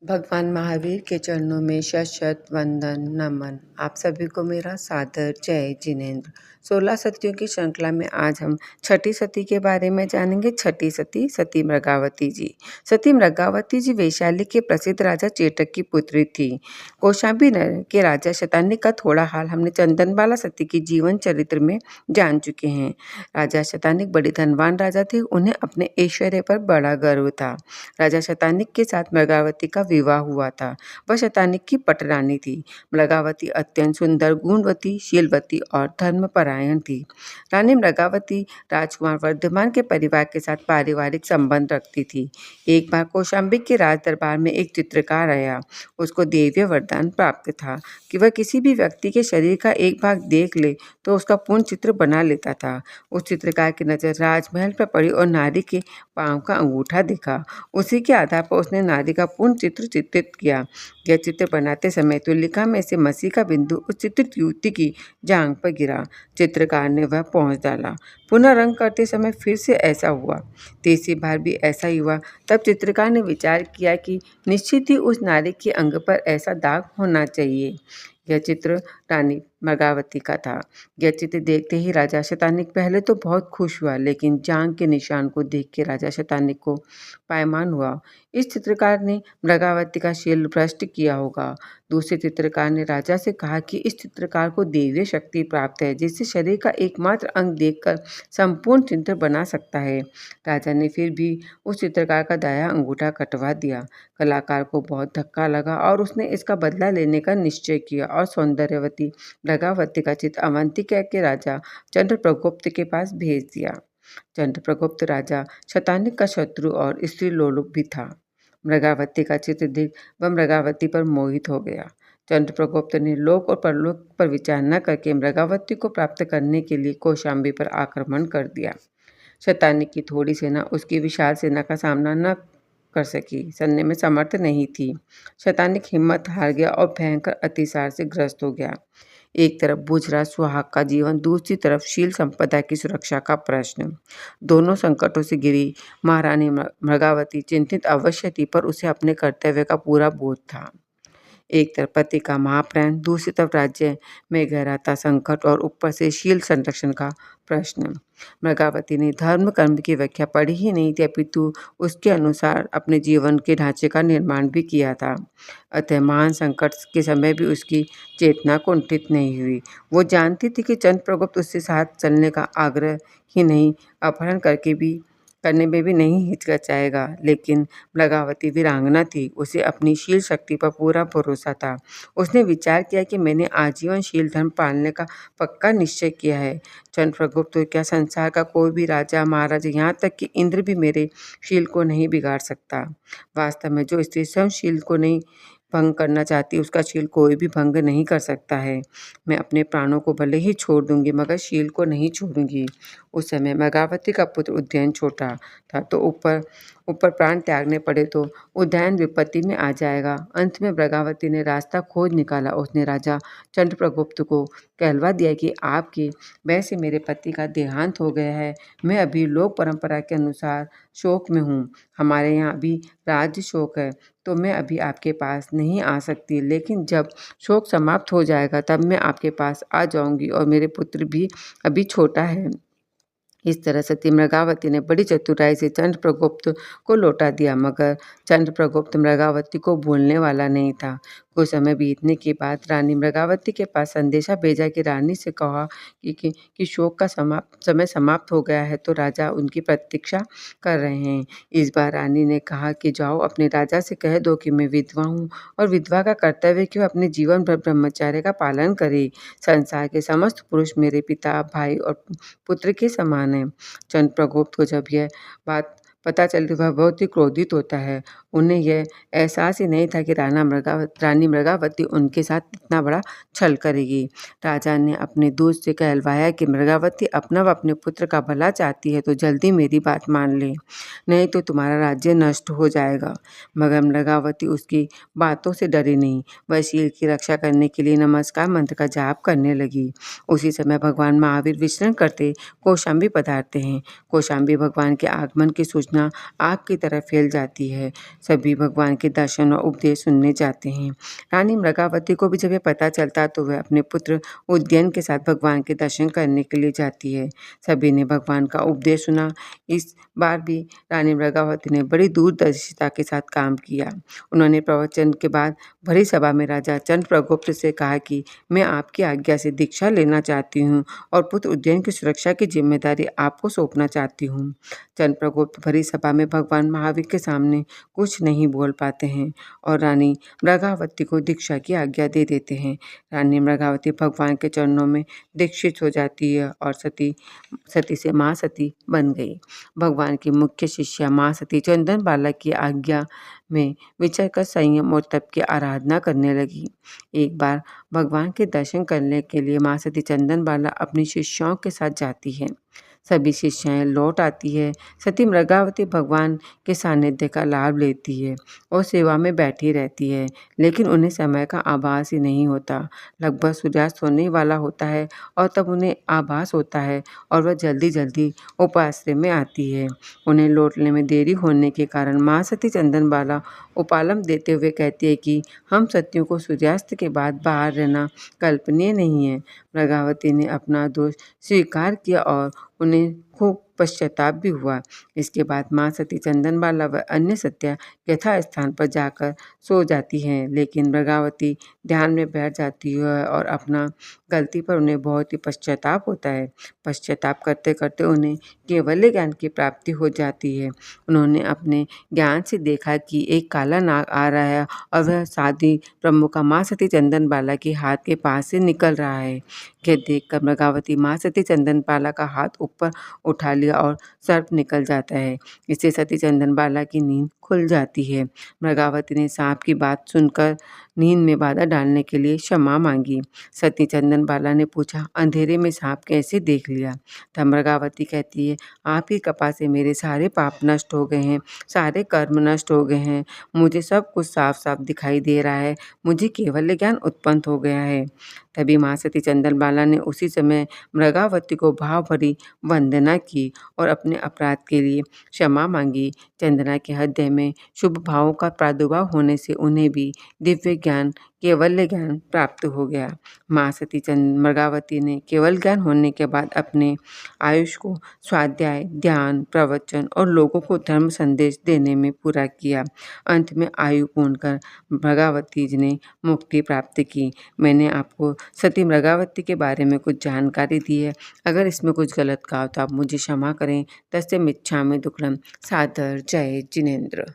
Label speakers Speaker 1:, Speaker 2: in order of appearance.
Speaker 1: भगवान महावीर के चरणों में शत शत वंदन नमन। आप सभी को मेरा सादर जय जिनेंद्र। 16 सतियों की श्रृंखला में आज हम छठी सती के बारे में जानेंगे। छठी सती सती मृगावती जी। सती मृगावती जी वैशाली के प्रसिद्ध राजा चेटक की पुत्री थी। कौशाम्बी के राजा शतानिक का थोड़ा हाल हमने चंदनबाला सती की जीवन चरित्र में जान चुके हैं। राजा शतानिक बड़े धनवान राजा थे। उन्हें अपने ऐश्वर्य पर बड़ा गर्व था। राजा शतानिक के साथ मृगावती का विवाह हुआ था। वह शतानिक की पटरानी थी। मृगावती अत्यंत सुंदर, गुणवती, शीलवती और धर्मपरायण थी। रानी मृगावती राजकुमार वर्धमान के परिवार के साथ पारिवारिक संबंध रखती थी। एक बार कौशाम्बी के राज दरबार में एक चित्रकार आया। उसको दैवीय वरदान प्राप्त था कि वह किसी भी व्यक्ति के शरीर का एक भाग देख ले तो उसका पूर्ण चित्र बना लेता था। उस चित्रकार की नजर राजमहल पर पड़ी और नारी के पांव का अंगूठा देखा। उसी के आधार पर उसने नारी का पूर्ण चित्र चित्रित किया। यह चित्र बनाते समय तुलिका में से मसी का बिंदु उस चित्रित युवती की जांघ पर गिरा। चित्रकार ने वह पोंछ डाला। पुनः रंग करते समय फिर से ऐसा हुआ। तीसरी बार भी ऐसा ही हुआ। तब चित्रकार ने विचार किया कि निश्चित ही उस नारी के अंग पर ऐसा दाग होना चाहिए। यह चित्र रानी मृगावती का था। यह चित्र देखते ही राजा शतानिक पहले तो बहुत खुश हुआ, लेकिन जांघ के निशान को देख के राजा शतानिक को पायमान हुआ। इस चित्रकार ने मृगावती का शील भ्रष्ट किया होगा। दूसरे चित्रकार ने राजा से कहा कि इस चित्रकार को दैवीय शक्ति प्राप्त है, जिससे शरीर का एकमात्र अंग देखकर संपूर्ण चित्र बना सकता है। राजा ने फिर भी उस चित्रकार का दायां अंगूठा कटवा दिया। कलाकार को बहुत धक्का लगा और उसने इसका बदला लेने का निश्चय किया और सौंदर्यवती मृगावती का चित्र अवंतिका के राजा चंद्रप्रगुप्त के पास भेज दिया। चंद्रप्रगुप्त राजा शतानिक का शत्रु और स्त्री लोलुप भी था। मृगावती का चित्र देख वह मृगावती पर मोहित हो गया। चंद्रप्रगुप्त ने लोक और परलोक पर विचार न करके मृगावती को प्राप्त करने के लिए कौशाम्बी पर आक्रमण कर दिया। शतानिक की थोड़ी सेना उसकी विशाल सेना का सामना न कर सकी, सैन्य में समर्थ नहीं थी। शतानिक हिम्मत हार गया और भयंकर अतिसार से ग्रस्त हो गया। एक तरफ बुझ रहा सुहाग का जीवन, दूसरी तरफ शील संपदा की सुरक्षा का प्रश्न। दोनों संकटों से घिरी महारानी मृगावती चिंतित अवश्य थी, पर उसे अपने कर्तव्य का पूरा बोध था। एक तरफ पति का महाप्राण, दूसरी तरफ राज्य में गहराता संकट और ऊपर से शील संरक्षण का प्रश्न। मृगावती ने धर्म कर्म की व्याख्या पढ़ी ही नहीं थी, अपितु उसके अनुसार अपने जीवन के ढांचे का निर्माण भी किया था। अतः महान संकट के समय भी उसकी चेतना कुंठित नहीं हुई। वो जानती थी कि चंद्रप्रगुप्त उससे साथ चलने का आग्रह ही नहीं, अपहरण करने में भी नहीं हिचकिचाएगा। लेकिन मृगावती वीरांगना थी। उसे अपनी शील शक्ति पर पूरा भरोसा था। उसने विचार किया कि मैंने आजीवन शील धर्म पालने का पक्का निश्चय किया है। चंद्रप्रगुप्त तो क्या, संसार का कोई भी राजा महाराजा, यहाँ तक कि इंद्र भी मेरे शील को नहीं बिगाड़ सकता। वास्तव में जो स्त्री स्वयं शील को नहीं भंग करना चाहती, उसका शील कोई भी भंग नहीं कर सकता है। मैं अपने प्राणों को भले ही छोड़ दूंगी, मगर शील को नहीं छोड़ूंगी। उस समय मृगावती का पुत्र उदयन छोटा था, तो ऊपर प्राण त्यागने पड़े तो उदयन विपत्ति में आ जाएगा। अंत में मृगावती ने रास्ता खोज निकाला। उसने राजा चंद्रप्रगुप्त को कहलवा दिया कि आपकी वजह से मेरे पति का देहांत हो गया है। मैं अभी लोक परंपरा के अनुसार शोक में हूँ। हमारे यहाँ अभी राज्य शोक है, तो मैं अभी आपके पास नहीं आ सकती, लेकिन जब शोक समाप्त हो जाएगा तब मैं आपके पास आ जाऊंगी। और मेरे पुत्र भी अभी छोटा है। इस तरह सती मृगावती ने बड़ी चतुराई से चंद्रप्रगुप्त को लौटा दिया, मगर चंद्रप्रगुप्त मृगावती को भूलने वाला नहीं था। कुछ समय बीतने के बाद रानी मृगावती के पास संदेशा भेजा कि रानी से कहा कि शोक का समय समाप्त हो गया है, तो राजा उनकी प्रतीक्षा कर रहे हैं। इस बार रानी ने कहा कि जाओ, अपने राजा से कह दो कि मैं विधवा हूँ और विधवा का कर्तव्य कि वह अपने जीवन भर ब्रह्मचर्य का पालन करे। संसार के समस्त पुरुष मेरे पिता, भाई और पुत्र के समान है। चंद्रप्रगुप्त को जब यह बात पता चलती वह बहुत ही क्रोधित होता है। उन्हें यह एहसास ही नहीं था कि रानी मृगावती उनके साथ इतना बड़ा छल करेगी। राजा ने अपने दूत से कहलवाया कि मृगावती अपना व अपने पुत्र का भला चाहती है तो जल्दी मेरी बात मान ले, नहीं तो तुम्हारा राज्य नष्ट हो जाएगा। मगर मृगावती उसकी बातों से डरी नहीं। वह शील की रक्षा करने के लिए नमस्कार मंत्र का जाप करने लगी। उसी समय भगवान महावीर विचरण करते कौशाम्बी पधारते हैं। कौशाम्बी भगवान के आगमन की सूचना योजना आग की तरह फैल जाती है। सभी भगवान के दर्शन और उपदेश सुनने जाते हैं। रानी मृगावती को भी जब ये पता चलता तो वह अपने पुत्र उदयन के साथ भगवान के दर्शन करने के लिए जाती है। सभी ने भगवान का उपदेश सुना। इस बार भी रानी मृगावती ने बड़ी दूरदर्शिता के साथ काम किया। उन्होंने प्रवचन के बाद भरी सभा में राजा चंद्रप्रगुप्त से कहा कि मैं आपकी आज्ञा से दीक्षा लेना चाहती हूँ और पुत्र उज्जैन की सुरक्षा की जिम्मेदारी आपको सौंपना चाहती हूँ। चंद्रप्रगुप्त भरी सभा में भगवान महावीर के सामने कुछ नहीं बोल पाते हैं और रानी मृगावती को दीक्षा की आज्ञा दे देते हैं। रानी मृगावती भगवान के चरणों में दीक्षित हो जाती है और सती से माँ सती बन गई। भगवान की मुख्य शिष्या माँ सती चंदन बाला की आज्ञा में विचर कर संयम और तप की आराधना करने लगी। एक बार भगवान के दर्शन करने के लिए माँ सती चंदन बाला अपनी शिष्याओं के साथ जाती है। सभी शिष्याएं लौट आती है। सती मृगावती भगवान के सानिध्य का लाभ लेती है और सेवा में बैठी रहती है, लेकिन उन्हें समय का आभास ही नहीं होता। लगभग सूर्यास्त होने वाला होता है और तब उन्हें आभास होता है और वह जल्दी जल्दी उपाश्रय में आती है। उन्हें लौटने में देरी होने के कारण माँ सती चंदन बाला उपालम देते हुए कहती है कि हम सतियों को सूर्यास्त के बाद बाहर रहना कल्पनीय नहीं है। मृगावती ने अपना दोष स्वीकार किया और उन्हें खूब पश्चाताप भी हुआ। इसके बाद माँ सती चंदन बाला व अन्य सत्या यथा स्थान पर जाकर सो जाती हैं, लेकिन मृगावती ध्यान में बैठ जाती है और अपना गलती पर उन्हें बहुत ही पश्चाताप होता है। पश्चाताप करते करते उन्हें केवल्य ज्ञान की प्राप्ति हो जाती है। उन्होंने अपने ज्ञान से देखा कि एक काला नाग आ रहा है और वह साध्वी प्रमुखा माँ सती चंदन बाला के हाथ के पास से निकल रहा है। यह देखकर मृगावती माँ सती चंदन बाला का हाथ ऊपर उठा लिया और सर्प निकल जाता है। इससे सती चंदन बाला की नींद खुल जाती है। मृगावती ने सांप की बात सुनकर नींद में बाधा डालने के लिए क्षमा मांगी। सती चंदन बाला ने पूछा, अंधेरे में सांप कैसे देख लिया? तब मृगावती कहती है, आपकी कृपा से मेरे सारे पाप नष्ट हो गए हैं, सारे कर्म नष्ट हो गए हैं, मुझे सब कुछ साफ साफ दिखाई दे रहा है, मुझे केवल ज्ञान उत्पन्न हो गया है। तभी माँ सती चंदन बाला ने उसी समय मृगावती को भाव भरी वंदना की और अपने अपराध के लिए क्षमा मांगी। चंदना के हृदय में शुभ भावों का प्रादुर्भाव होने से उन्हें भी दिव्य ज्ञान केवल्य ज्ञान प्राप्त हो गया। माँ सती मृगावती ने केवल ज्ञान होने के बाद अपने आयुष को स्वाध्याय, ध्यान, प्रवचन और लोगों को धर्म संदेश देने में पूरा किया। अंत में आयु पूर्ण कर मृगावती जी ने मुक्ति प्राप्त की। मैंने आपको सती मृगावती के बारे में कुछ जानकारी दी है। अगर इसमें कुछ गलत कहा तो आप मुझे क्षमा करें। तस्य मिच्छामि दुक्कडम। सादर जय जिनेंद्र।